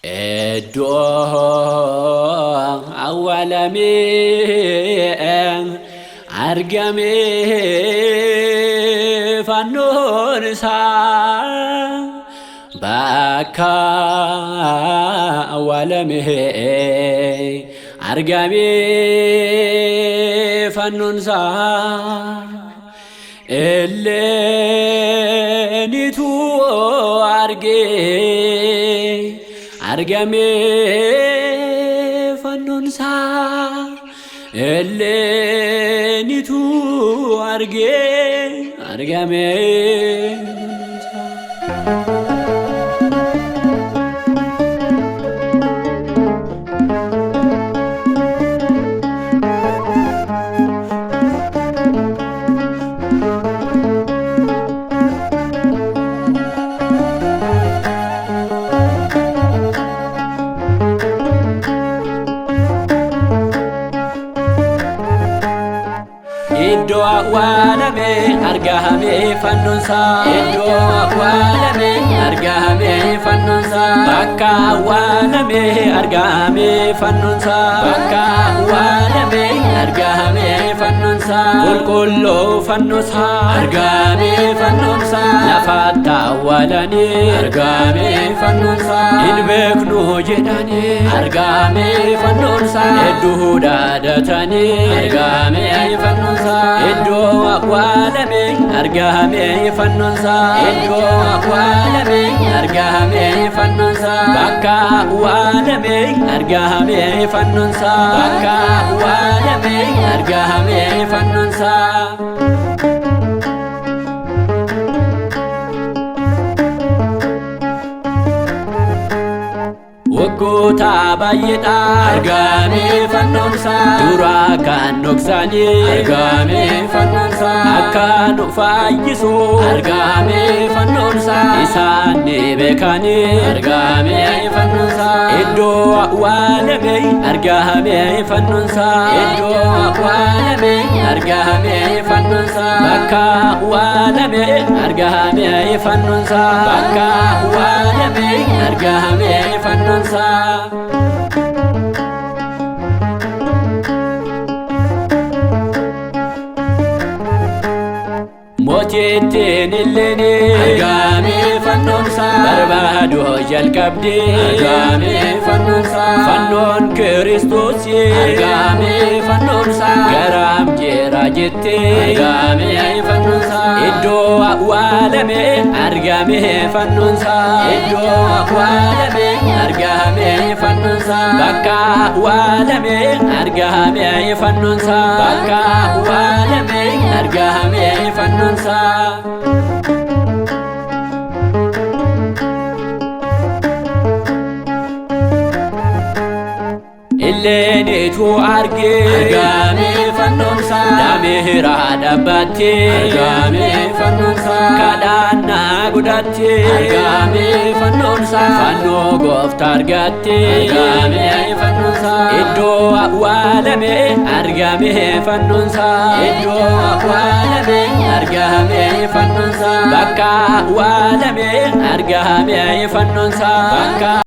Edo awalami argami fannon sa baka awalami argami fannon sa elenitu arge argame fannon sa elenitu argame sa Edo awalame argame fannon sa Edo awalame argame fannon sa Baka awalame argame fannon sa Baka awalame argame fannon sa Kulkullo fannon sa argame fannon sa Lafatta awalani argame fannon sa Inbeknu jedani argame fannon sa Edo dadatani argame fannon sa Edo awalame argame fannon sa Edo awalame argame fannon sa Baka awalame argame fannon sa Baka awalame argame fannon sa Waggoota baay'eedha argame fannon sa Dura kan dhoksani argame fannon sa Akka nu fayyisu argame fannon sa Isaan ni beekani argame fannon sa Edo awwaalame argame fannon sa Edo awwaalame argame fannon sa Bakka awwaalame argame fannon sa Bakka awwaalame argame fannon sa Mojeeteen illeni argame fannon sa Barbaado jalqabde argame fannon sa Fannoon Kiristoos argame fannon sa Garam jira jette argame fannon sa Edo awwaalame argame fannon sa Edo awwaalame argame fannon sa Bakka awwaalame argame fannon sa Bakka awwaalame argame fannon sa Elenitu arge argame fannon sa Damira dhaabbatte argame fannon sa Kadhanna godhatte argame fannon sa Fannoo Gooftaa argatte argame fannon sa Edo awwaalame argame fannon sa Edo awwaalame argame fannon sa Bakka awwaalame argame fannon sa Bakka